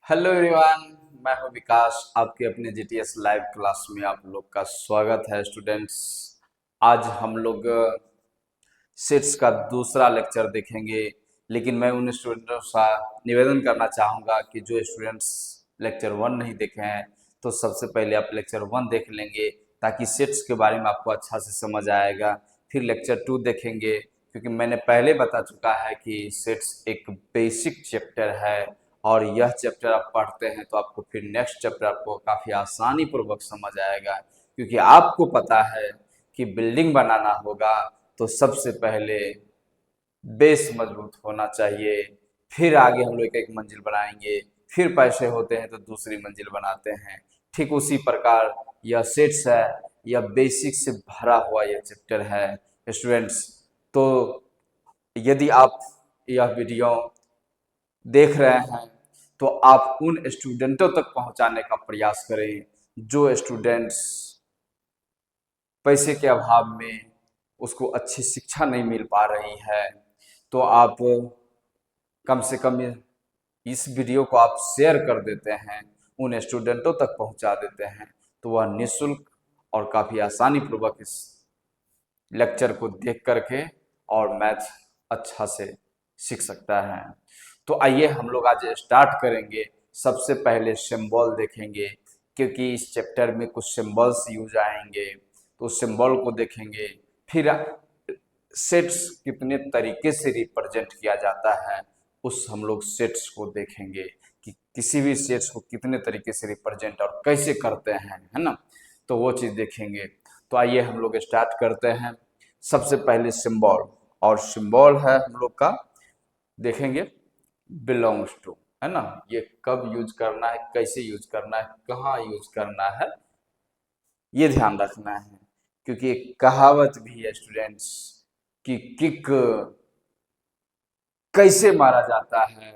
Hello everyone. मैं हूं विकास। आपके अपने जीटीएस लाइव क्लास में आप लोग का स्वागत है स्टूडेंट्स। आज हम लोग सेट्स का दूसरा लेक्चर देखेंगे, लेकिन मैं उन स्टूडेंट्स का निवेदन करना चाहूँगा कि जो स्टूडेंट्स लेक्चर वन नहीं देखे हैं तो सबसे पहले आप लेक्चर वन देख लेंगे, ताकि सेट्स के बारे में आपको अच्छा से समझ आएगा। फिर लेक्चर टू देखेंगे, क्योंकि मैंने पहले बता चुका है कि सेट्स एक बेसिक चैप्टर है, और यह चैप्टर आप पढ़ते हैं तो आपको फिर नेक्स्ट चैप्टर आपको काफ़ी आसानी पूर्वक समझ आएगा। क्योंकि आपको पता है कि बिल्डिंग बनाना होगा तो सबसे पहले बेस मजबूत होना चाहिए, फिर आगे हम लोग एक एक मंजिल बनाएंगे, फिर पैसे होते हैं तो दूसरी मंजिल बनाते हैं। ठीक उसी प्रकार यह सेट्स है, यह बेसिक से भरा हुआ यह चैप्टर है स्टूडेंट्स। तो यदि आप यह वीडियो देख रहे हैं तो आप उन स्टूडेंटों तक पहुंचाने का प्रयास करें जो स्टूडेंट्स पैसे के अभाव में उसको अच्छी शिक्षा नहीं मिल पा रही है। तो आप कम से कम इस वीडियो को आप शेयर कर देते हैं, उन स्टूडेंटों तक पहुंचा देते हैं, तो वह निःशुल्क और काफ़ी आसानी पूर्वक इस लेक्चर को देख करके और मैथ अच्छा से सीख सकता है। तो आइए हम लोग आज स्टार्ट करेंगे। सबसे पहले सिंबल देखेंगे, क्योंकि इस चैप्टर में कुछ सिंबल्स यूज आएंगे, तो सिंबल को देखेंगे। फिर सेट्स कितने तरीके से रिप्रेजेंट किया जाता है, उस हम लोग सेट्स को देखेंगे कि किसी भी सेट्स को कितने तरीके से रिप्रेजेंट और कैसे करते हैं, है ना। तो वो चीज़ देखेंगे। तो आइए हम लोग स्टार्ट करते हैं। सबसे पहले सिंबल, और सिंबल है हम लोग का, देखेंगे बिलोंग्स टू, है ना। ये कब यूज करना है, कैसे यूज करना है, कहाँ यूज करना है, ये ध्यान रखना है। क्योंकि एक कहावत भी है स्टूडेंट्स कि किक कैसे मारा जाता है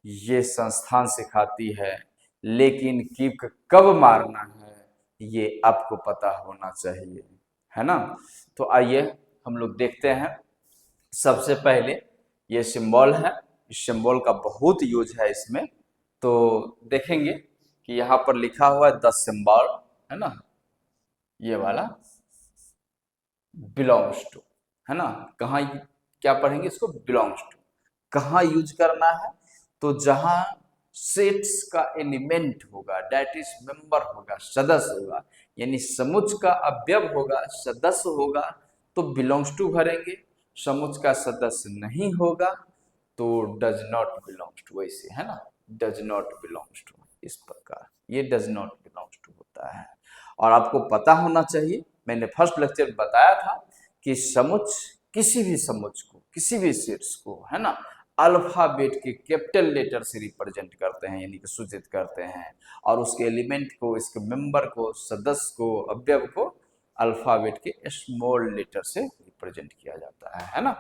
ये संस्थान सिखाती है, लेकिन किक कब मारना है ये आपको पता होना चाहिए, है ना। तो आइए हम लोग देखते हैं। सबसे पहले ये सिंबल है, इस सिंबल का बहुत यूज है इसमें। तो देखेंगे कि यहाँ पर लिखा हुआ है द सिंबल, है ना, ये वाला बिलोंग्स टू, है ना। कहाँ क्या पढ़ेंगे इसको, बिलोंग्स टू कहाँ यूज करना है, तो जहां सेट्स का एलिमेंट होगा, डेट इज मेंबर होगा, सदस्य होगा, यानी समुच्च का अवयव होगा, सदस्य होगा, तो बिलोंग्स टू भरेंगे। समुच्च का सदस्य नहीं होगा तो डज नॉट बिलोंग्स टू, वैसे है ना, डज नॉट बिलोंग्स टू, इस प्रकार ये डज नॉट बिलोंग्स टू होता है। और आपको पता होना चाहिए, मैंने फर्स्ट लेक्चर बताया था कि समुच्च किसी भी समुच्च को, किसी भी सेट्स को, है ना, अल्फाबेट के कैपिटल लेटर से रिप्रेजेंट करते हैं, यानी कि सूचित करते हैं, और उसके एलिमेंट को, इसके मेंबर को, सदस्य को, अवयव को अल्फाबेट के स्मॉल लेटर से रिप्रेजेंट किया जाता है ना।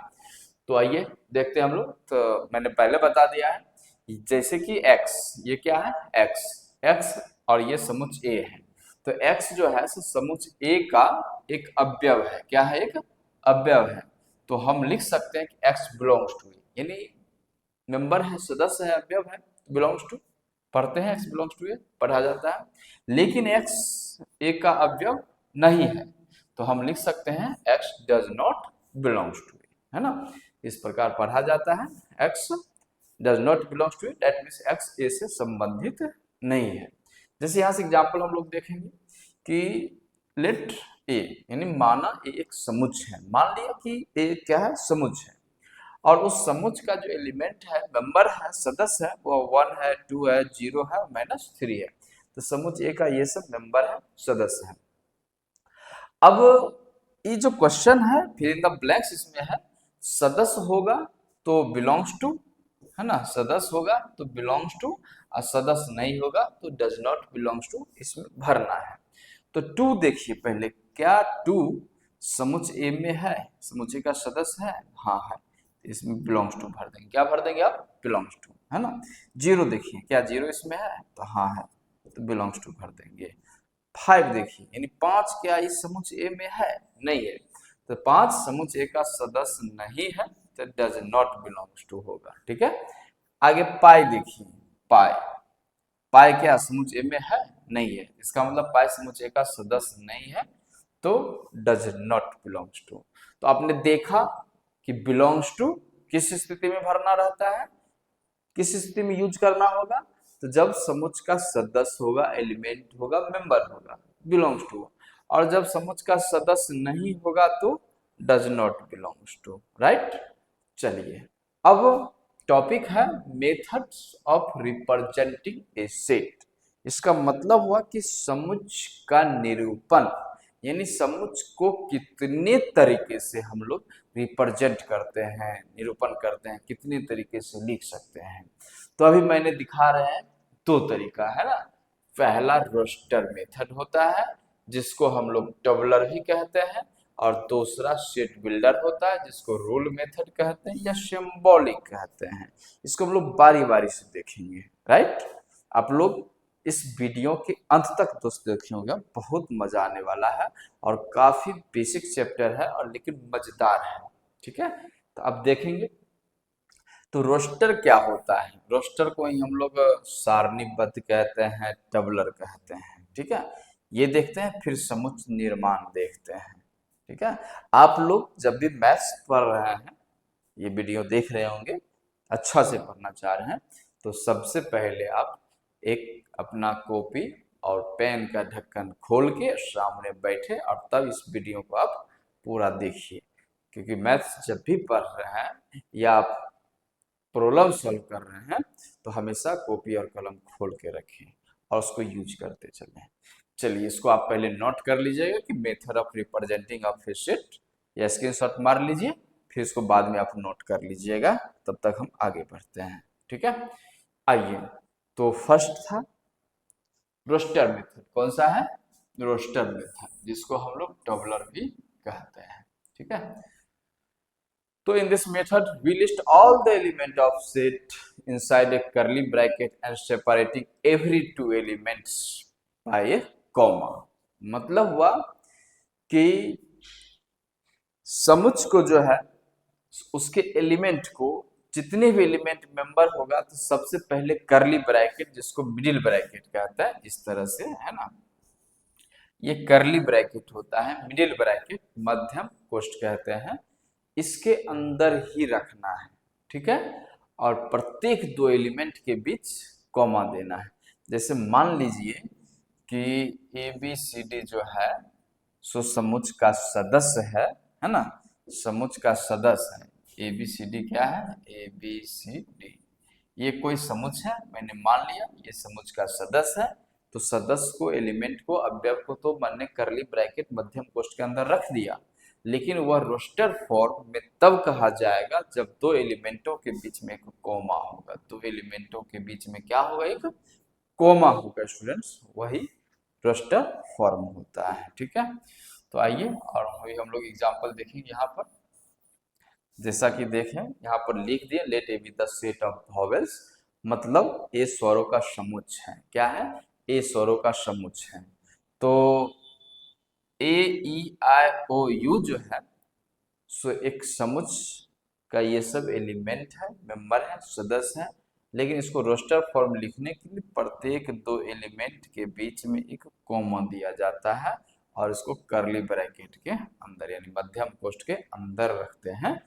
तो आइए देखते हैं हम लोग। तो मैंने पहले बता दिया है, जैसे कि x, ये क्या है, x, x, और ये समुच्च a है। तो x जो है सो समुच्च a का एक अवयव है। क्या है, एक अवयव है। तो हम लिख सकते हैं कि x बिलोंग्स टू, यानी मेंबर है, सदस्य है, अवयव है, बिलोंग्स टू पढ़ते हैं, x बिलोंग्स टू ए पढ़ा जाता है। लेकिन x a का अवयव नहीं है, तो हम लिख सकते हैं x does not belongs to A, है ना। इस प्रकार पढ़ा जाता है, x does not belongs to A, that means x a से संबंधित नहीं है। जैसे यहाँ से एग्जाम्पल हम लोग देखेंगे कि लेट ए, यानी माना ए एक समुच्च है, मान लिया कि ए क्या है, समुच्च है, और उस समुच्च का जो एलिमेंट है, मेंबर है, सदस्य है, वो 1 है, 2 है, 0 है, -3 है। तो समुच्च ए का ये सब मेंबर है, सदस्य है। अब ये जो क्वेश्चन है, फिर इन द ब्लैंक्स इसमें है, सदस्य होगा तो बिलोंग्स टू, है ना, सदस्य होगा तो बिलोंग्स टू, और सदस्य नहीं होगा तो डज नॉट बिलोंग्स टू, इसमें भरना है। तो टू देखिए पहले, क्या टू समुच्च ए में है, समुच्च ए का सदस्य है, हाँ है, इसमें बिलोंग्स टू भर देंगे। क्या भर देंगे आप, बिलोंग्स टू, है ना। जीरो देखिए, क्या जीरो इसमें है, तो हाँ है, तो बिलोंग्स टू भर देंगे। 5 देखिए, यानी 5 क्या इस समुच्च ए में है, नहीं है, तो 5 समुच्च ए का सदस्य नहीं है, तो डज नॉट बिलोंग्स टू होगा, ठीक है। आगे पाई देखिए, पाई पाई क्या समुच ए में है? नहीं है, इसका मतलब पाई समुच ए का सदस्य नहीं है, तो डज नॉट बिलोंग्स टू। तो आपने देखा कि बिलोंग्स टू किस स्थिति में भरना रहता है, किस स्थिति में यूज करना होगा, तो जब समुच का सदस्य होगा, एलिमेंट होगा, मेंबर होगा, बिलोंग्स टू। और जब समुच का सदस्य नहीं होगा तो does not belongs to, right. चलिए, अब टॉपिक है methods of representing a set. इसका मतलब हुआ कि समुच्च का निरूपण, यानी समुच्च को कितने तरीके से हम लोग रिप्रेजेंट करते हैं, निरूपण करते हैं, कितने तरीके से लिख सकते हैं। तो अभी मैंने दिखा रहे हैं दो तरीका है ना। पहला रोस्टर मेथड होता है जिसको हम लोग टबलर भी कहते हैं, और दूसरा सेट बिल्डर होता है जिसको रूल मेथड कहते हैं या सिंबॉलिक कहते हैं। इसको हम लोग बारी बारी से देखेंगे, राइट। आप लोग इस वीडियो के अंत तक दोस्त देखेंगे, बहुत मजा आने वाला है और काफी बेसिक चैप्टर है और लेकिन मजेदार है, ठीक है। तो अब देखेंगे तो रोस्टर क्या होता है। रोस्टर को ही हम लोग सारणीबद्ध कहते हैं, टबलर कहते हैं, ठीक है। ये देखते हैं, फिर समुच्चय निर्माण देखते हैं, ठीक है। आप लोग जब भी मैथ्स पढ़ रहे हैं, ये वीडियो देख रहे होंगे, अच्छा से पढ़ना चाह रहे हैं, तो सबसे पहले आप एक अपना कॉपी और पेन का ढक्कन खोल के सामने बैठे और तब इस वीडियो को आप पूरा देखिए। क्योंकि मैथ्स जब भी पढ़ रहे हैं या आप प्रॉब्लम सॉल्व कर रहे हैं तो हमेशा कॉपी और कलम खोल के रखें और उसको यूज करते चलें। चलिए, इसको आप पहले नोट कर लीजिएगा कि method of representing of A set, या स्क्रीनशॉट मार लीजिए, फिर इसको बाद में आप नोट कर लीजिएगा। तब तक हम आगे बढ़ते हैं, ठीक है। आइए, तो फर्स्ट था रोस्टर मेथड। कौन सा है? रोस्टर मेथड, जिसको हम लोग टबलर भी कहते हैं, ठीक है। So in this method, we list all the element of set inside a curly bracket and separating every two elements by a comma। मतलब हुआ कि समुच्च को जो है उसके एलिमेंट को, जितने भी एलिमेंट मेंबर होगा तो सबसे पहले करली ब्रैकेट, जिसको मिडिल ब्रैकेट कहता है, इस तरह से है ना। ये करली ब्रैकेट होता है, मिडिल ब्रैकेट मध्यम कोष्ठ कहते हैं, इसके अंदर ही रखना है, ठीक है। और प्रत्येक दो एलिमेंट के बीच कॉमा देना है। जैसे मान लीजिए कि ए बी सी डी जो है सो समुच्च का सदस्य है ना। समुच्च का सदस्य है ए बी सी डी, क्या है? A B C D. ये कोई समुच्च है, मैंने मान लिया ये समुच्च का सदस्य है। तो सदस्य को, एलिमेंट को, अवयव को तो मैंने करली ब्रैकेट मध्यम कोष्ठ के अंदर रख दिया, लेकिन वह रोस्टर फॉर्म में तब कहा जाएगा जब दो एलिमेंटों के बीच में एक कोमा होगा। दो एलिमेंटों के बीच में क्या होगा? एक कोमा होगा स्टूडेंट्स, वही रोस्टर फॉर्म होता है, ठीक है। तो आइए और वही हम लोग एग्जांपल देखेंगे यहाँ पर। जैसा कि देखें यहाँ पर लिख दिए, let A be the set of vowels, मतलब ए स्वरों का समुच्च है। क्या है? ए स्वरों का समुच्च है। तो ए ई आई ओ यू जो है सो एक समुच्च का ये सब एलिमेंट है, मेंबर है, सदस्य है। लेकिन इसको रोस्टर फॉर्म लिखने के लिए प्रत्येक दो एलिमेंट के बीच में एक कॉमा दिया जाता है और इसको करली ब्रैकेट के अंदर यानी मध्यम कोष्ठ के अंदर रखते हैं।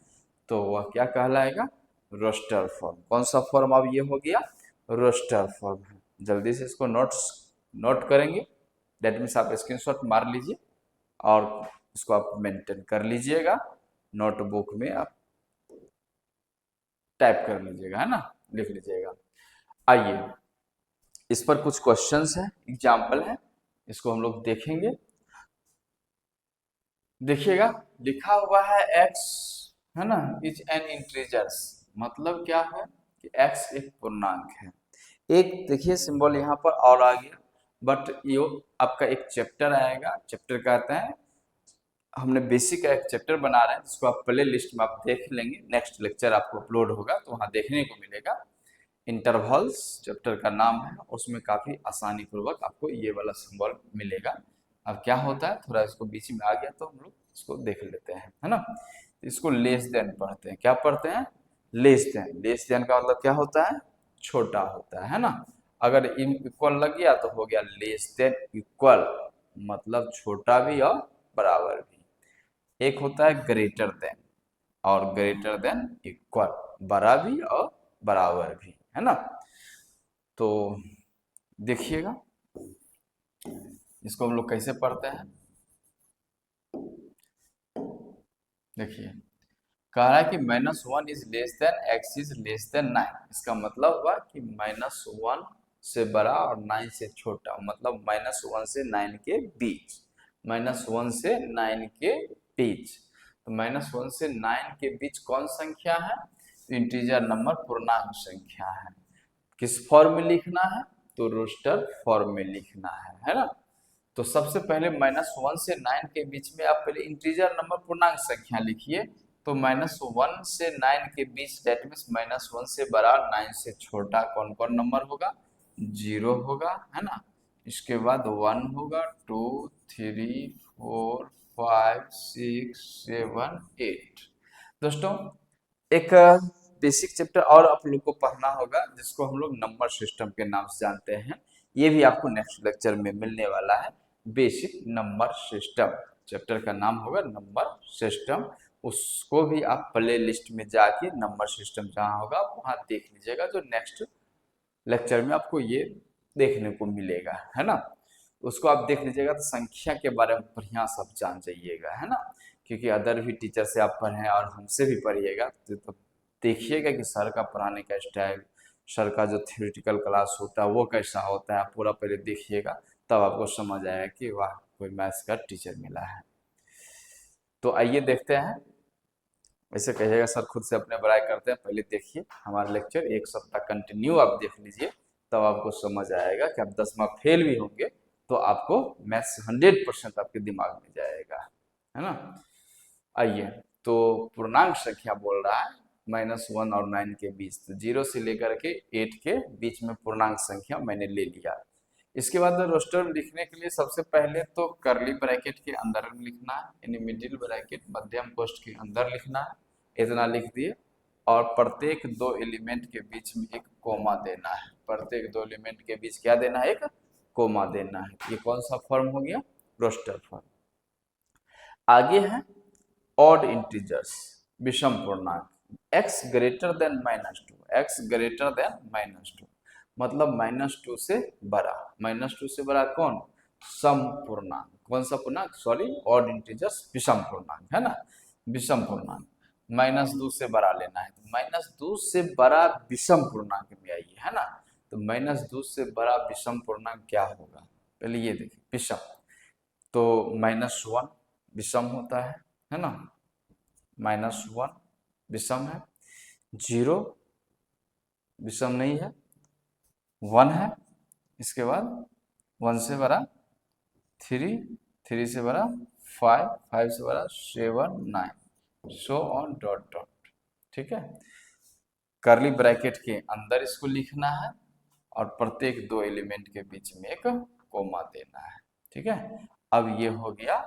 तो वह क्या कहलाएगा? Roster form. कौन सा फॉर्म? अब ये हो गया रोस्टर फॉर्म है। जल्दी से इसको नोट करेंगे, दैट मीन्स आप स्क्रीनशॉट मार लीजिए और इसको आप मेंटेन कर लीजिएगा, नोटबुक में आप टाइप कर लीजिएगा, है ना, लिख लीजिएगा। आइए, इस पर कुछ क्वेश्चंस हैं, एग्जाम्पल है, इसको हम लोग देखेंगे। देखिएगा, लिखा हुआ है x, है ना, इज एन इंटीजर्स। मतलब क्या है कि x एक पूर्णांक है। एक देखिए सिंबल यहाँ पर और आ गया, बट ये आपका एक चैप्टर आएगा, चैप्टर कहते हैं, हमने बेसिक का एक चैप्टर बना रहे हैं जिसको आप प्ले लिस्ट में आप देख लेंगे, नेक्स्ट लेक्चर आपको अपलोड होगा तो वहाँ देखने को मिलेगा। इंटरवल्स चैप्टर का नाम है, उसमें काफ़ी आसानी पूर्वक आपको ये वाला सिंबल मिलेगा। अब क्या होता है, थोड़ा इसको बीच में आ गया तो हम लोग इसको देख लेते हैं, है ना। इसको लेस देन पढ़ते हैं। क्या पढ़ते हैं? Less than. लेस देन का मतलब क्या होता है? छोटा होता है ना। अगर इक्वल लग गया तो हो गया लेस देन इक्वल, मतलब छोटा भी और बराबर भी। एक होता है ग्रेटर देन और ग्रेटर देन इक्वल, बड़ा भी और बराबर भी, है ना। तो देखिएगा इसको हम लोग कैसे पढ़ते हैं। देखिए कह रहा है कि -1 is less than x is less then 9। इसका मतलब हुआ कि -1 से बड़ा और 9 से छोटा, मतलब -1 से 9 के बीच, -1 से 9 के बीच। तो -1 से 9 के बीच कौन संख्या है? इंटीजर नंबर, पूर्णांक संख्या है। किस फॉर्म में लिखना है? तो रोस्टर फॉर्म में लिखना है ना। तो सबसे पहले -1 से 9 के बीच में आप पहले इंटीजर नंबर, पूर्णांक संख्या लिखिए। तो -1 से 9 के बीच, दैट मीन्स -1 से बड़ा 9 से छोटा कौन कौन नंबर होगा? 0 होगा, है ना। इसके बाद 1 होगा, 2, 3, 4, 5, 6, 7, 8। दोस्तों एक बेसिक चैप्टर और आप लोग को पढ़ना होगा जिसको हम लोग नंबर सिस्टम के नाम से जानते हैं। ये भी आपको नेक्स्ट लेक्चर में मिलने वाला है। बेसिक नंबर सिस्टम चैप्टर का नाम होगा नंबर सिस्टम। उसको भी आप प्ले लिस्ट में जाके नंबर सिस्टम जहाँ होगा वहाँ देख लीजिएगा, जो नेक्स्ट लेक्चर में आपको ये देखने को मिलेगा, है ना। उसको आप देख लीजिएगा तो संख्या के बारे में बढ़िया सब जान जाइएगा, है ना। क्योंकि अदर भी टीचर से आप पढ़ें और हमसे भी पढ़िएगा तो देखिएगा कि सर का पढ़ाने का स्टाइल, सर का जो थ्योरेटिकल क्लास होता है वो कैसा होता है, आप पूरा पहले देखिएगा, तब आपको समझ आएगा कि वाह कोई मैथ्स का टीचर मिला है। तो आइए देखते हैं। वैसे कहिएगा सर खुद से अपने बड़ाई करते हैं, पहले देखिए हमारा लेक्चर एक सप्ताह कंटिन्यू आप देख लीजिए, तब आपको समझ आएगा कि आप 10वां फेल भी होंगे तो आपको मैथ्स 100% आपके दिमाग में जाएगा, है ना। आइए, तो पूर्णांक संख्या बोल रहा है -1 और 9 के बीच, तो 0 से लेकर के 8 के बीच में पूर्णांक संख्या मैंने ले लिया। इसके बाद रोस्टर लिखने के लिए सबसे पहले तो करली ब्रैकेट के अंदर लिखना है, यानी मिडिल ब्रैकेट मध्यम कोष्ठ के अंदर लिखना है, इतना लिख दिए। और प्रत्येक दो एलिमेंट के बीच में एक कोमा देना है, प्रत्येक दो एलिमेंट के बीच क्या देना है? एक कोमा देना है। ये कौन सा फॉर्म हो गया? Roster form. आगे है ऑड इंटीजर्स, विषम पूर्णांक, x greater than -2, x greater than -2, मतलब -2 से बड़ा। -2 से बड़ा कौन? सम पूर्णांक। कौन सा पूर्णांक? सॉरी, ऑड इंटीजर्स, विषम पूर्णांक, है ना। विषम पूर्णांक -2 से बड़ा लेना है, तो -2 से बड़ा विषम पूर्णांक में आइए, है ना। तो -2 से बड़ा विषम पूर्णांक क्या होगा? पहले ये देखिए विषम, तो -1 विषम होता है ना। -1 विषम है, 0 विषम नहीं है, 1 है, इसके बाद 1 से बड़ा 3, 3 से बड़ा 5, 5 से बड़ा 7, 9, सो ऑन डॉट डॉट। ठीक है, करली ब्रैकेट के अंदर इसको लिखना है और प्रत्येक दो एलिमेंट के बीच में एक कोमा देना है। ठीक है, अब ये हो गया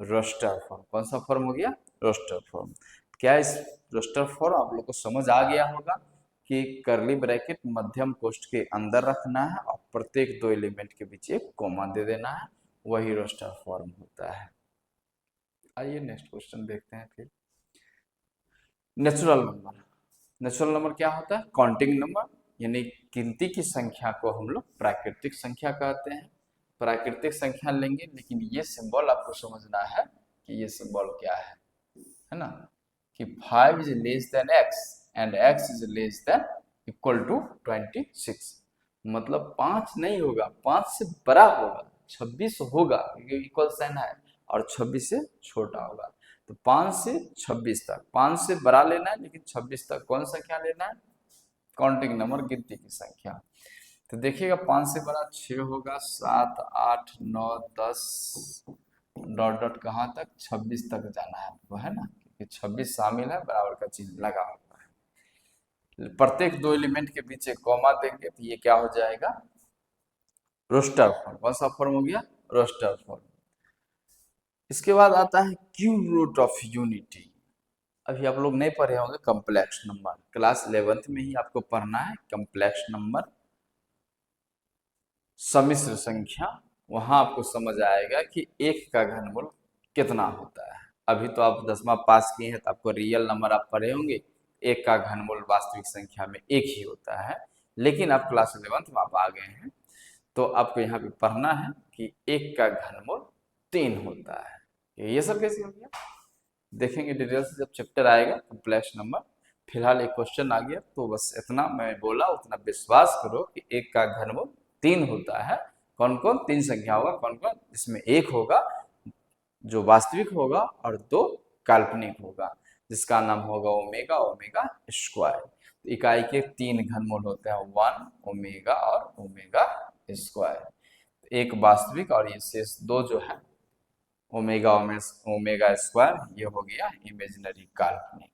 रोस्टर फॉर्म। कौन सा फॉर्म हो गया? Roster form. क्या इस रोस्टर फॉर्म आप लोग को समझ आ गया होगा कि करली ब्रैकेट मध्यम कोष्ठ के अंदर रखना है और प्रत्येक दो एलिमेंट के बीच एक कोमा दे देना है, वही रोस्टर फॉर्म होता है। आइए नेक्स्ट क्वेश्चन देखते हैं फिर। नेचुरल नंबर, नेचुरल नंबर क्या होता है? काउंटिंग नंबर, यानी गिनती की संख्या को हम लोग प्राकृतिक संख्या कहते हैं। प्राकृतिक संख्या लेंगे, लेकिन ये सिंबल आपको समझना है कि ये सिंबल क्या है ना। कि 5 is less than x and x is less than equal to 26, मतलब 5 नहीं होगा, 5 से बड़ा होगा, 26 होगा क्योंकि इक्वल साइन है, और 26 से छोटा होगा। तो 5 से 26 तक, 5 से बड़ा लेना है लेकिन 26 तक कौन संख्या लेना है? काउंटिंग नंबर, गिनती की संख्या। तो देखिएगा 5 से बड़ा 6 होगा, 7, 8, 9, 10 डॉट डॉट कहाँ तक? 26 तक जाना है आपको, है ना, क्योंकि 26 शामिल है, बराबर का चिन्ह लगा हुआ है। प्रत्येक दो एलिमेंट के बीच एक कॉमा देंगे तो ये क्या हो जाएगा? Roster form. कौन सा फॉर्म हो गया? Roster form. इसके बाद आता है क्यूब रूट ऑफ यूनिटी। अभी आप लोग नहीं पढ़े होंगे कॉम्प्लेक्स नंबर, क्लास 11th में ही आपको पढ़ना है कॉम्प्लेक्स नंबर। सम्मिश्र संख्या, वहां आपको समझ आएगा कि एक का घनमूल कितना होता है। अभी तो आप 10वां पास किए हैं तो आपको रियल नंबर आप पढ़े होंगे, एक का घनमूल वास्तविक संख्या में एक ही होता है। लेकिन आप क्लास 11th में आप आ गए हैं तो आपको यहाँ पे पढ़ना है कि एक का घनमूल 3 होता है। ये सब कैसे हो गया देखेंगे डिटेल से जब चैप्टर आएगा कॉम्प्लेक्स नंबर। फिलहाल एक क्वेश्चन आ गया तो बस इतना मैं बोला, उतना विश्वास करो कि एक का घनमूल 3 होता है। कौन कौन 3 संख्या होगा, कौन कौन, इसमें एक होगा जो वास्तविक होगा और 2 काल्पनिक होगा जिसका नाम होगा ओमेगा, ओमेगा स्क्वायर। तो इकाई के 3 घनमूल होते हैं, 1 ओमेगा और ओमेगा स्क्वायर। एक वास्तविक और ये शेष 2 जो है ओमेगा, ओमेगा स्क्वायर, ये हो गया इमेजिनरी काल्पनिक।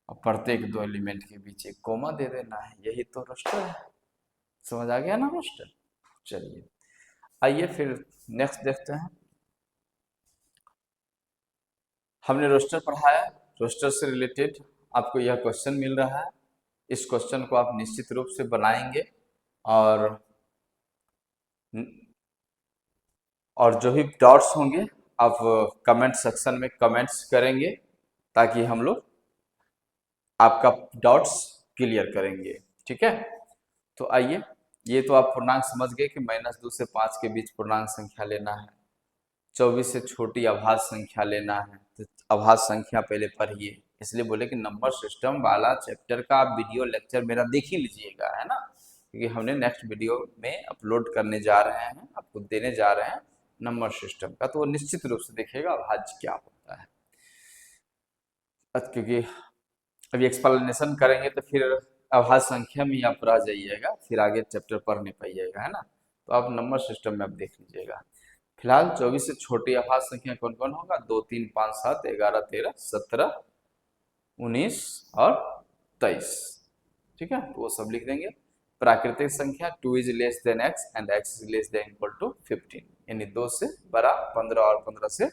और प्रत्येक 2 एलिमेंट के बीच एक कोमा दे देना है, यही तो रोस्टर है। समझ आ गया ना रोस्टर। चलिए आइए फिर नेक्स्ट देखते हैं। हमने रोस्टर पढ़ाया, रोस्टर से रिलेटेड आपको यह क्वेश्चन मिल रहा है। इस क्वेश्चन को आप निश्चित रूप से बनाएंगे और जो भी डाउट्स होंगे आप कमेंट सेक्शन में कमेंट्स करेंगे ताकि हम लोग आपका डाउट्स क्लियर करेंगे। ठीक है, तो आइए, ये तो आप पूर्णांक समझ गए कि -2 से 5 के बीच पूर्णांक संख्या लेना है, 24 से छोटी अभाज्य संख्या लेना है। तो अभाज्य संख्या पहले पढ़िए, इसलिए बोले कि नंबर सिस्टम वाला चैप्टर का आप वीडियो लेक्चर मेरा देख ही लीजिएगा, है ना, क्योंकि हमने नेक्स्ट वीडियो में अपलोड करने जा रहे हैं, आपको देने जा रहे हैं नंबर सिस्टम का, तो वो निश्चित रूप से देखिएगा अभाज्य क्या होता है। क्योंकि अभी एक्सप्लेनेशन करेंगे तो फिर अभाज्य संख्या में आप रह जाइएगा, फिर आगे चैप्टर पढ़ नहीं पाइएगा, है ना। तो आप नंबर सिस्टम में आप देख लीजिएगा। फिलहाल 24 से छोटी अभाज्य संख्या कौन कौन होगा, 2, 3, 5, 7, 11, 13, 17, 19 और 23। ठीक है, तो वो सब लिख देंगे। प्राकृतिक संख्या 2 is less than x and x is less than equal to 15, यानी 2 से बड़ा 15 और 15 से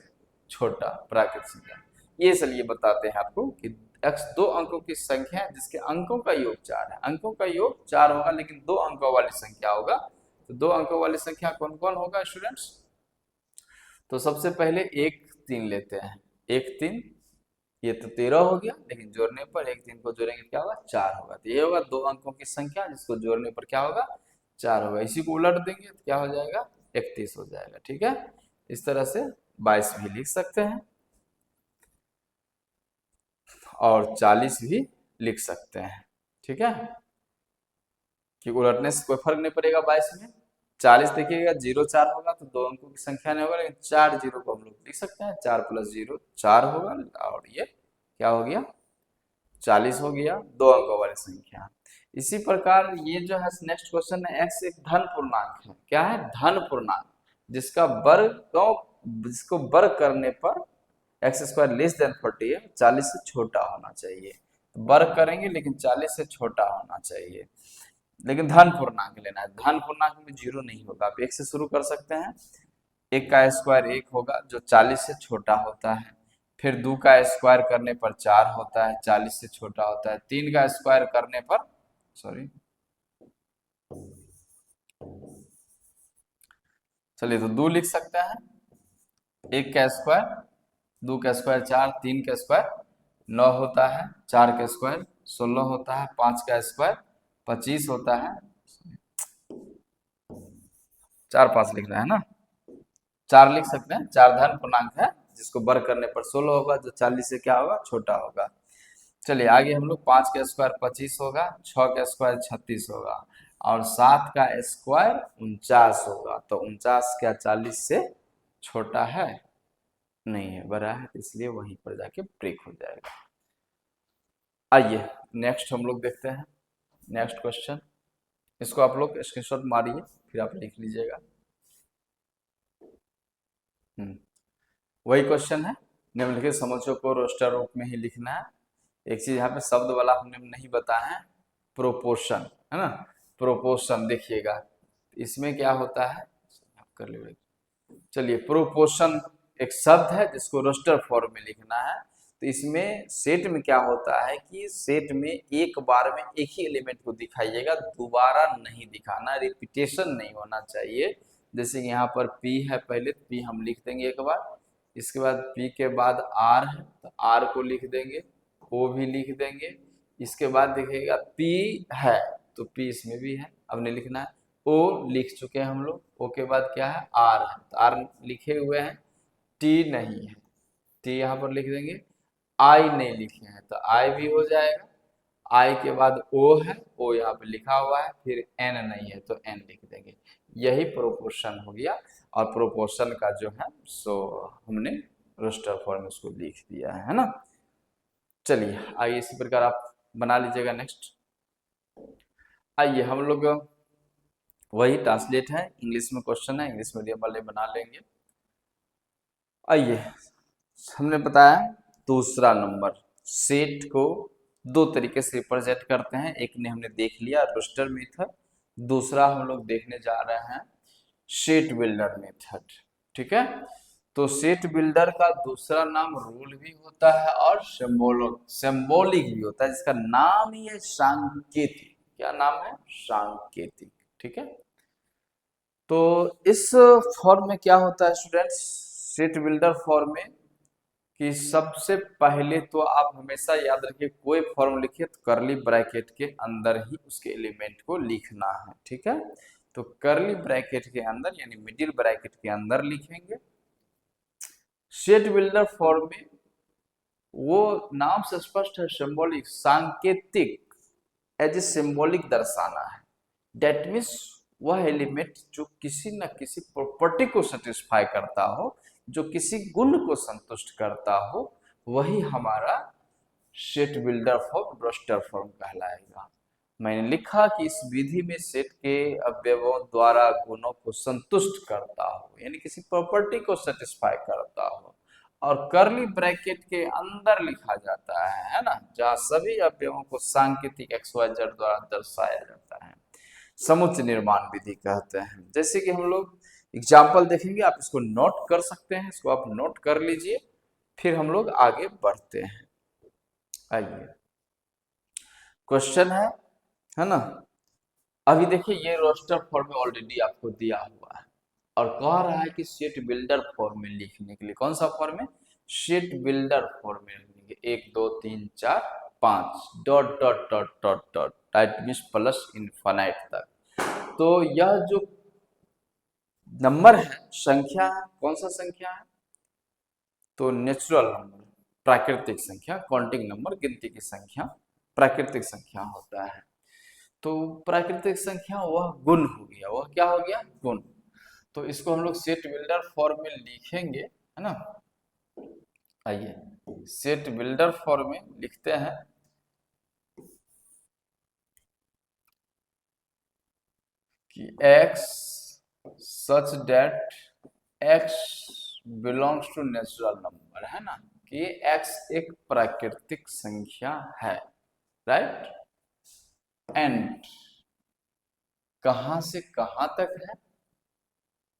छोटा प्राकृतिक संख्या। ये चलिए बताते हैं आपको कि x 2 अंकों की संख्या है जिसके अंकों का योग 4 है। अंकों का योग 4 होगा लेकिन 2 अंकों वाली संख्या होगा। तो 2 अंकों वाली संख्या कौन कौन होगा स्टूडेंट्स। तो सबसे पहले 1, 3 लेते हैं। 1, 3, ये तो 13 हो गया, लेकिन जोड़ने पर 1, 3 को जोड़ेंगे क्या होगा, 4 होगा। तो ये होगा 2 अंकों की संख्या जिसको जोड़ने पर क्या होगा, 4 होगा। इसी को उलट देंगे तो क्या हो जाएगा, 31 हो जाएगा। ठीक है, इस तरह से 22 भी लिख सकते हैं और 40 भी लिख सकते हैं। ठीक है, कि उलटने से कोई फर्क नहीं पड़ेगा 22 में। 40 देखिएगा 0, 4 होगा तो 2 अंकों की संख्या नहीं होगा, लेकिन 4 0 को हम लोग लिख सकते हैं। 4 + 0 4 होगा और ये क्या हो गया, 40 हो गया, 2 अंकों वाली संख्या। इसी प्रकार ये जो है नेक्स्ट क्वेश्चन है, x एक धन पूर्णांक है। क्या है, धन पूर्णांक, जिसका जिसको वर्ग करने पर x² लेस देन 40 है, 40 से छोटा होना चाहिए। तो वर्ग करेंगे लेकिन 40 से छोटा होना चाहिए, लेकिन धन पूर्णांक लेना है। धन पूर्णांक में 0 नहीं होगा, आप 1 से शुरू कर सकते हैं। 1 का स्क्वायर 1 होगा जो 40 से छोटा होता है। फिर 2 का स्क्वायर करने पर 4 होता है, 40 से छोटा होता है। 3 का स्क्वायर करने पर चलिए तो 2 लिख सकते हैं। 1 का स्क्वायर, 2 का स्क्वायर 4, 3 का स्क्वायर 9 होता है, 4 का स्क्वायर 16 होता है, 5 का स्क्वायर 25 होता है। 4, 5 लिखना है ना, 4 लिख सकते हैं। 4 धन पूर्णांक है जिसको वर्ग करने पर 16 होगा, जो 40 से क्या होगा, छोटा होगा। चलिए आगे हम लोग 5 का स्क्वायर 25 होगा, 6 का स्क्वायर 36 होगा और 7 का स्क्वायर 49 होगा। तो 49 क्या 40 से छोटा है, नहीं है, बड़ा है, इसलिए वहीं पर जाके ब्रेक हो जाएगा। आइए नेक्स्ट हम लोग देखते हैं नेक्स्ट क्वेश्चन। इसको आप लोग स्क्रीनशॉट मारिए फिर आप लिख लीजिएगा। वही क्वेश्चन है, निम्नलिखित समुच्चयों को रोस्टर रूप में ही लिखना है। एक चीज यहाँ पे शब्द वाला हमने नहीं बताया है, प्रोपोर्शन, है ना। प्रोपोर्शन देखिएगा, इसमें क्या होता है, कर लीजिए। चलिए, प्रोपोर्शन एक शब्द है जिसको रोस्टर फॉर्म में लिखना है। तो इसमें सेट में क्या होता है कि सेट में एक बार में एक ही एलिमेंट को दिखाइएगा, दोबारा नहीं दिखाना, रिपीटेशन नहीं होना चाहिए। जैसे कि यहाँ पर P है, पहले P हम लिख देंगे एक बार, इसके बाद P के बाद R है तो R को लिख देंगे, O भी लिख देंगे, इसके बाद देखिएगा P है तो P इसमें भी है, अब नहीं लिखना है। O लिख चुके हैं हम लोग, O के बाद क्या है, R है तो R लिखे हुए हैं, T नहीं है, T यहाँ पर लिख देंगे। I नहीं लिखे हैं तो I भी हो जाएगा, I के बाद O है, O यहाँ पे लिखा हुआ है, फिर N नहीं है तो N लिख देंगे। यही प्रोपोर्शन हो गया, और प्रोपोर्शन का जो है सो हमने रोस्टर फॉर्म उसको लिख दिया है ना। चलिए आइए इसी प्रकार आप बना लीजिएगा। नेक्स्ट आइए हम लोग वही ट्रांसलेट है, इंग्लिश में क्वेश्चन है, इंग्लिश मीडियम वाले बना लेंगे। आइए हमने बताया दूसरा नंबर, सेट को दो तरीके से रिप्रेजेंट करते हैं, एक ने हमने देख लिया रोस्टर मेथड, दूसरा हम लोग देखने जा रहे हैं सेट बिल्डर मेथड। ठीक है, तो सेट बिल्डर का दूसरा नाम रूल भी होता है और सिंबॉलिक भी होता है, जिसका नाम ही है सांकेतिक। क्या नाम है, सांकेतिक। ठीक है, तो इस फॉर्म में क्या होता है स्टूडेंट्स, सेट बिल्डर फॉर्म में कि सबसे पहले तो आप हमेशा याद रखिए, कोई फॉर्म लिखिए तो करली ब्रैकेट के अंदर ही उसके एलिमेंट को लिखना है। ठीक है, तो करली ब्रैकेट के अंदर यानी मिडिल ब्रैकेट के अंदर लिखेंगे। सेट बिल्डर फॉर्म में वो नाम से स्पष्ट है, सिंबॉलिक, सांकेतिक, एज ए सिंबॉलिक दर्शाना है। डेट मीन्स वह एलिमेंट जो किसी न किसी प्रॉपर्टी को सेटिस्फाई करता हो, जो किसी गुण को संतुष्ट करता हो, वही हमारा set builder form, roster form कहलाएगा। मैंने लिखा कि इस विधि में सेट के अवयवों द्वारा गुणों को संतुष्ट करता हो, यानी किसी प्रॉपर्टी को सेटिस्फाई करता हो, और करली ब्रैकेट के अंदर लिखा जाता है ना, जहां सभी अवयवों को सांकेतिक XYZ द्वारा दर्शाया जाता है, समुच्चय निर्माण विधि कहते हैं। जैसे कि हम लोग एग्जाम्पल देखेंगे, आप इसको नोट कर सकते हैं, इसको आप नोट कर लीजिए, फिर हम लोग आगे बढ़ते हैं। आइए क्वेश्चन है ना। अभी देखिए ये रोस्टर फॉर्म में ऑलरेडी आपको दिया हुआ है, और कह रहा है कि सेट बिल्डर फॉर्म में लिखने के लिए, कौन सा फॉर्म में, सेट बिल्डर फॉर्म में लिखेंगे, 1 2 3 4 5 dot dot dot dot dot that means plus infinite तक। तो यह जो नंबर है, संख्या है, कौन सा संख्या है, तो नेचुरल नंबर, प्राकृतिक संख्या, काउंटिंग नंबर, गिनती की संख्या, प्राकृतिक संख्या होता है। तो प्राकृतिक संख्या वह गुण हो गया, वह क्या हो गया, गुण। तो इसको हम लोग सेट बिल्डर फॉर्म में लिखेंगे, है ना। आइए सेट बिल्डर फॉर्म में लिखते हैं कि x such that x belongs to natural number, है ना, कि x एक प्राकृतिक संख्या है, राइट। एंड कहां से कहां तक है,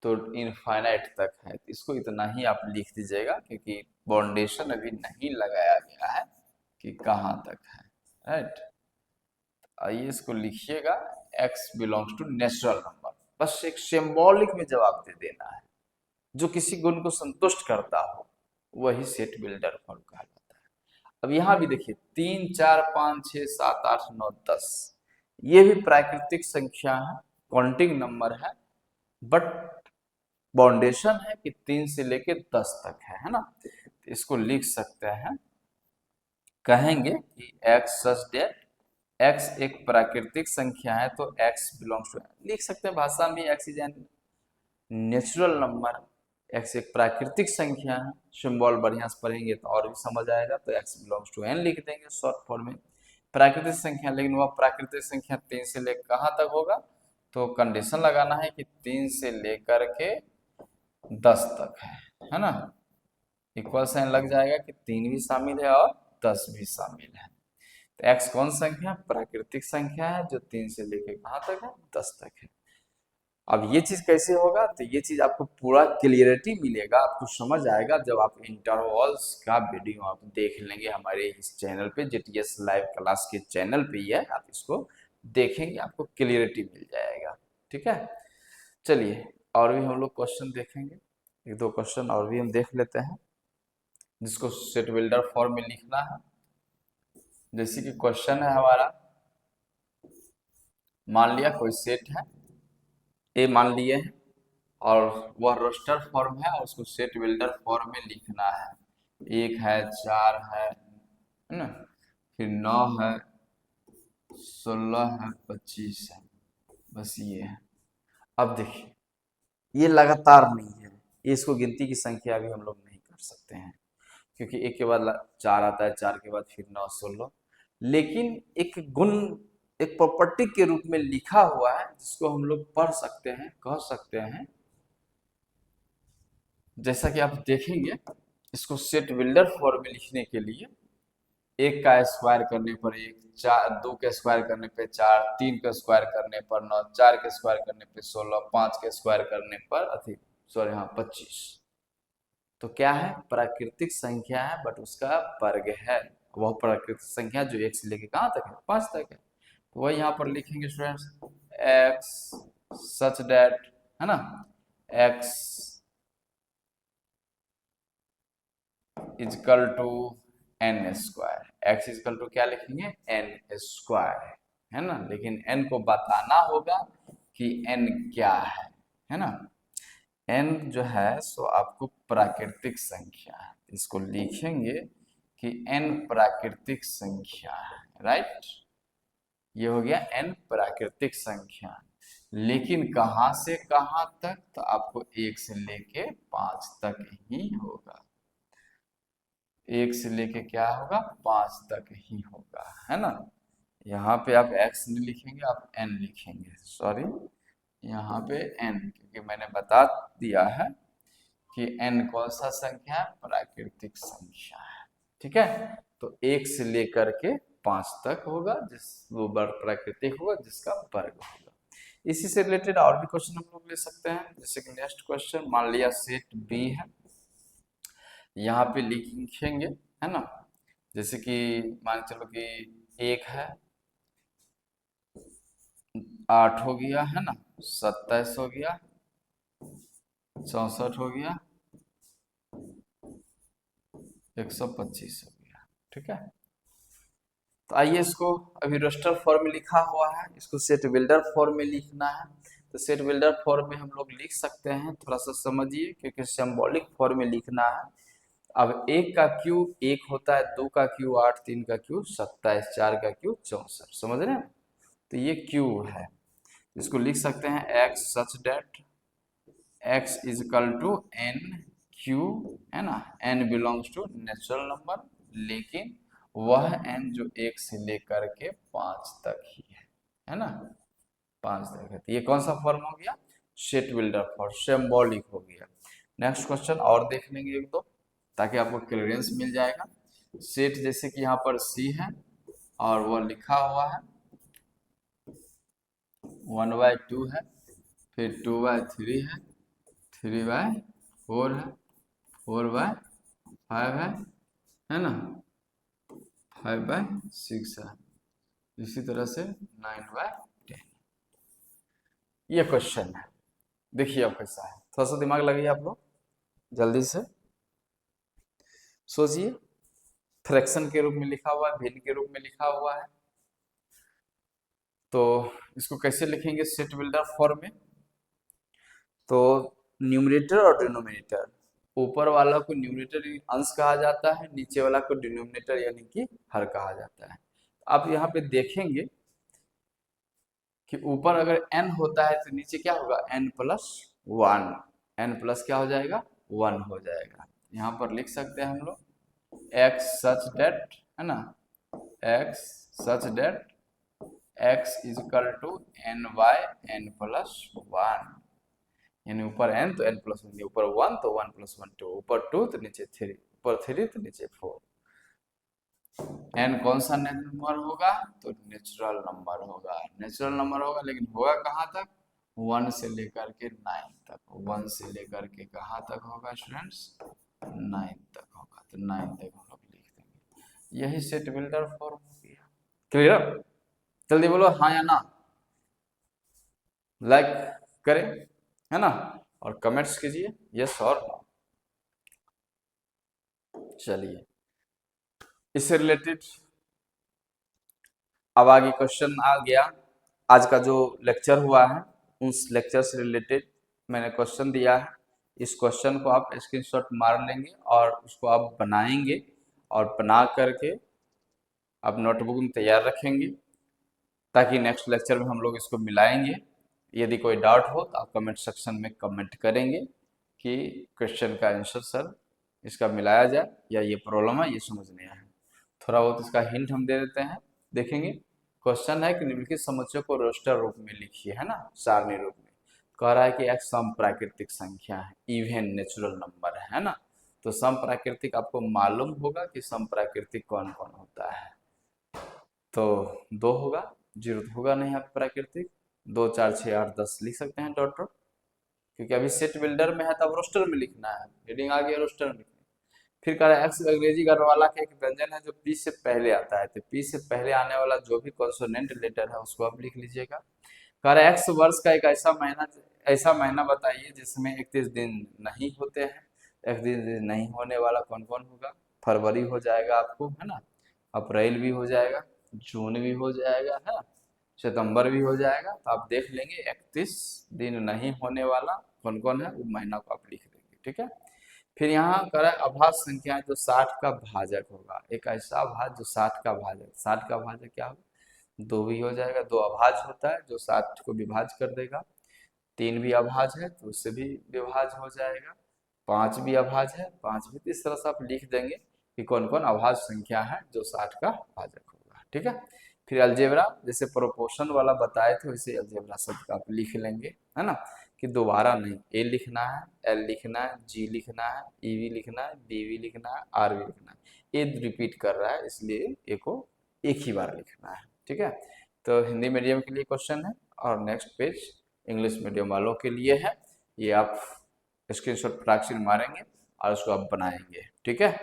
तो इनफाइनाइट तक है। इसको इतना ही आप लिख दीजिएगा, क्योंकि बाउंडेशन अभी नहीं लगाया गया है कि कहां तक है, राइट। आइए इसको लिखिएगा, x belongs to natural number, बस एक सिंबॉलिक में जवाब दे देना है, जो किसी गुण को संतुष्ट करता हो, वही सेट बिल्डर फॉर्म कहलाता है। अब यहाँ भी देखिए 3 4 5 6 7 8 9 10, ये भी प्राकृतिक संख्या है, काउंटिंग नंबर है, बट बाउंडेशन है कि 3 से लेके 10 तक है ना। तो इसको लिख सकते हैं, कहेंगे कि x सच डेट x एक प्राकृतिक संख्या है, तो x बिलोंग्स टू, लिख सकते हैं भाषा में, x is an natural number, x एक प्राकृतिक संख्या है, सिंबल बढ़िया से पढ़ेंगे तो और भी समझ आएगा, तो x बिलोंग्स टू n लिख देंगे शॉर्ट फॉर्म में, प्राकृतिक संख्या। लेकिन वह प्राकृतिक संख्या 3 से लेकर कहाँ तक होगा, तो कंडीशन लगाना है कि 3 से लेकर के 10 तक है ना, इक्वल साइन लग जाएगा कि 3 भी शामिल है और 10 भी शामिल है। तो x कौन संख्या, प्राकृतिक संख्या है, जो 3 से लेके कहाँ तक है, 10 तक है। अब ये चीज कैसे होगा, तो ये चीज आपको पूरा क्लियरिटी मिलेगा, आपको समझ आएगा जब आप इंटरवल्स का वीडियो आप देख लेंगे हमारे इस चैनल पे, जीटीएस लाइव क्लास के चैनल पे ही है, आप इसको देखेंगे आपको क्लियरिटी मिल जाएगा। ठीक है, चलिए और भी हम लोग क्वेश्चन देखेंगे, एक दो क्वेश्चन और भी हम देख लेते हैं जिसको सेट बिल्डर फॉर्म में लिखना है। जैसे कि क्वेश्चन है हमारा, मान लिया कोई सेट है ए मान लिए हैं और वह रोस्टर फॉर्म है और उसको सेट बिल्डर फॉर्म में लिखना है। एक है, चार है ना, फिर 9 है, 16 है, 25 है, बस ये है। अब देखिए ये लगातार नहीं है, ये इसको गिनती की संख्या भी हम लोग नहीं कर सकते हैं क्योंकि एक के बाद 4 आता है, 4 के बाद फिर 9, 16, लेकिन एक गुण, एक प्रॉपर्टी के रूप में लिखा हुआ है जिसको हम लोग पढ़ सकते हैं, कह सकते हैं। जैसा कि आप देखेंगे इसको सेट बिल्डर फॉर्म में लिखने के लिए एक का स्क्वायर करने पर एक, चार, दो के स्क्वायर करने पे 4, 3 का स्क्वायर करने पर 9, 4 के स्क्वायर करने पे 16, 5 के स्क्वायर करने पर सॉरी हाँ 25। तो क्या है, प्राकृतिक संख्या है बट उसका वर्ग है, वह प्राकृतिक संख्या जो 1 से लेके कहाँ तक है, 5 तक है। तो वही यहाँ पर लिखेंगे स्टूडेंट्स, एक्स सच दैट, है ना, x is equal to n square, x is equal to क्या लिखेंगे, एन स्क्वायर, है ना, लेकिन एन को बताना होगा कि एन क्या है ना। एन जो है सो आपको प्राकृतिक संख्या है, इसको लिखेंगे कि एन प्राकृतिक संख्या है, राइट। ये हो गया एन प्राकृतिक संख्या, लेकिन कहां से कहां तक, तो आपको 1 से लेके 5 तक ही होगा, 1 से लेके क्या होगा, 5 तक ही होगा, है ना। यहाँ पे आप x नहीं लिखेंगे, आप n लिखेंगे, सॉरी यहाँ पे n, क्योंकि मैंने बता दिया है कि n कौन सा संख्या है, प्राकृतिक संख्या है। ठीक है, तो 1 से लेकर के 5 तक होगा, जिस वो प्राकृतिक होगा जिसका वर्ग होगा। इसी से रिलेटेड और भी क्वेश्चन हम लोग ले सकते हैं, जैसे कि नेक्स्ट क्वेश्चन, मान लिया सेट बी है, यहाँ पे लिखेंगे, है ना, जैसे कि मान चलो कि 1 है, 8 हो गया, है ना, 27 हो गया, 64 हो गया, 125 हो गया। ठीक है, तो आइए इसको, अभी रोस्टर फॉर्म में लिखा हुआ है, इसको सेट बिल्डर फॉर्म में लिखना है। तो सेट बिल्डर फॉर्म में हम लोग लिख सकते हैं, थोड़ा सा समझिए क्योंकि सिंबॉलिक फॉर्म में लिखना है। अब 1 का क्यूब 1 होता है, 2 का क्यूब 8, 3 का क्यूब 27, 4 का क्यूब 64, समझ रहे हैं। तो ये क्यूब है, इसको लिख सकते हैं x such that x is equal to n cube, है ना, n belongs to natural number, लेकिन वह n जो 1 से लेकर के 5 तक ही है ना, 5 तक है। तो ये कौन सा फॉर्म हो गया, सेट बिल्डर फॉर्म, सिंबॉलिक हो गया। नेक्स्ट क्वेश्चन और देख लेंगे एक दो, ताकि आपको क्लियरेंस मिल जाएगा। सेट जैसे कि यहाँ पर सी है और वह लिखा हुआ है 1/2 है, फिर 2/3 है, 3/4 है, 4/5 है ना, 5/6 है, इसी तरह से 9/10। ये क्वेश्चन है, देखिए अब कैसा है, थोड़ा सा दिमाग लगाइए आप लोग, जल्दी से सोचिए। फ्रैक्शन के रूप में लिखा हुआ है, भिन्न के रूप में लिखा हुआ है, तो इसको कैसे लिखेंगे सेट बिल्डर फॉर्म में। तो न्यूमरेटर और डिनोमिनेटर, ऊपर वाला को न्यूमरेटर अंश कहा जाता है, नीचे वाला को डिनोमिनेटर यानी कि हर कहा जाता है। आप यहाँ पे देखेंगे कि ऊपर अगर n होता है तो नीचे क्या होगा, n+1, n प्लस क्या हो जाएगा, 1 हो जाएगा। यहाँ पर लिख सकते हैं हम लोग x सच डेट, है ना, x such that x is equal to n/n+1, यानी ऊपर n तो n+1, ऊपर 1 तो 1+1 2, ऊपर 2 तो नीचे 3, ऊपर 3 तो नीचे 4। n कौन सा नंबर होगा, तो नेचुरल नंबर होगा, नेचुरल नंबर होगा, लेकिन होगा कहाँ तक, 1 से लेकर के 9 तक, 1 से लेकर के कहाँ तक होगा स्टूडेंट्स, 9 तक होगा, तो 9 तक हम लोग लिख देंगे। यही सेट बिल्डर फॉर्म हो गया। क्लियर? जल्दी बोलो हाँ या ना, लाइक करें, है ना, और कमेंट्स कीजिए यस और नो। चलिए, इससे रिलेटेड अब आगे क्वेश्चन आ गया। आज का जो लेक्चर हुआ है उस लेक्चर से रिलेटेड मैंने क्वेश्चन दिया है। इस क्वेश्चन को आप स्क्रीनशॉट मार लेंगे और उसको आप बनाएंगे और बना करके आप नोटबुक में तैयार रखेंगे, ताकि नेक्स्ट लेक्चर में हम लोग इसको मिलाएंगे। यदि कोई डाउट हो तो आप कमेंट सेक्शन में कमेंट करेंगे कि क्वेश्चन का आंसर सर इसका मिलाया जाए या ये प्रॉब्लम है, ये समझ नहीं आया। थोड़ा बहुत इसका हिंट हम दे देते हैं, देखेंगे। क्वेश्चन है कि निम्नलिखित समुच्चयों को रोस्टर रूप में लिखिए, है ना, सारणी रूप में। कह रहा है कि एक सम प्राकृतिक संख्या है, इवन नेचुरल नंबर है ना। तो सम प्राकृतिक आपको मालूम होगा कि सम प्राकृतिक कौन कौन होता है। तो 2 होगा, 0 तो होगा नहीं आप प्राकृतिक। 2 4 6 8 10 लिख सकते हैं डॉट डॉट, क्योंकि अभी सेट बिल्डर में है तो अब रोस्टर में लिखना है। हेडिंग आ गया रोस्टर में। फिर कह रहा है एक्स अंग्रेजी घर वाला का एक व्यंजन है जो पी से पहले आता है, तो पी से पहले आने वाला जो भी कॉन्सोनेंट लेटर है उसको आप लिख लीजिएगा। कह रहा है एक्स वर्ष का एक ऐसा महीना बताइए जिसमें 31 दिन नहीं होते हैं। 31 दिन नहीं होने वाला कौन कौन होगा? फरवरी हो जाएगा आपको, है ना, अप्रैल भी हो जाएगा, जून भी हो जाएगा, है ना, सितंबर भी हो जाएगा। तो आप देख लेंगे 31 दिन नहीं होने वाला कौन कौन है, वो महीना को आप लिख देंगे, ठीक है। फिर यहाँ करें अभाज्य संख्या जो 60 का भाजक होगा, एक ऐसा अभाज्य जो 60 का भाजक, 60 का भाजक क्या होगा? 2 भी हो जाएगा, 2 अभाज्य होता है जो 60 को विभाज्य कर देगा। 3 भी अभाज्य है तो उससे भी विभाज्य हो जाएगा। 5 भी अभाज्य है, 5 भी। इस तरह से आप लिख देंगे कि कौन कौन अभाज्य संख्या है जो 60 का भाजक होगा, ठीक है। फिर अलजेब्रा जैसे प्रोपोर्शन वाला बताए थे वैसे अलजेब्रा शब्द का आप लिख लेंगे, है ना, कि दोबारा नहीं, ए लिखना है, एल लिखना है, जी लिखना है, ई भी लिखना है, बी भी लिखना है, आर भी लिखना है। ए रिपीट कर रहा है इसलिए ए को एक ही बार लिखना है, ठीक है। तो हिंदी मीडियम के लिए क्वेश्चन है और नेक्स्ट पेज इंग्लिश मीडियम वालों के लिए है। ये आप स्क्रीनशॉट फटाक से मारेंगे और उसको आप बनाएंगे, ठीक है।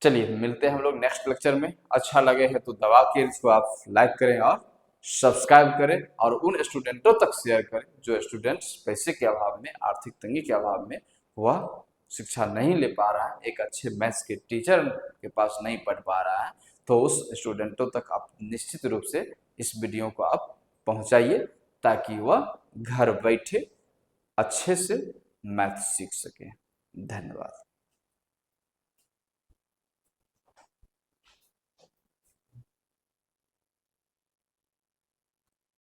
चलिए मिलते हैं हम लोग नेक्स्ट लेक्चर में। अच्छा लगे है तो दबा के इसको आप लाइक करें और सब्सक्राइब करें और उन स्टूडेंटों तक शेयर करें जो स्टूडेंट्स पैसे के अभाव में, आर्थिक तंगी के अभाव में वह शिक्षा नहीं ले पा रहा है, एक अच्छे मैथ्स के टीचर के पास नहीं पढ़ पा रहा है, तो उस स्टूडेंटों तक आप निश्चित रूप से इस वीडियो को आप पहुंचाइए, ताकि वह घर बैठे अच्छे से मैथ सीख सके। धन्यवाद।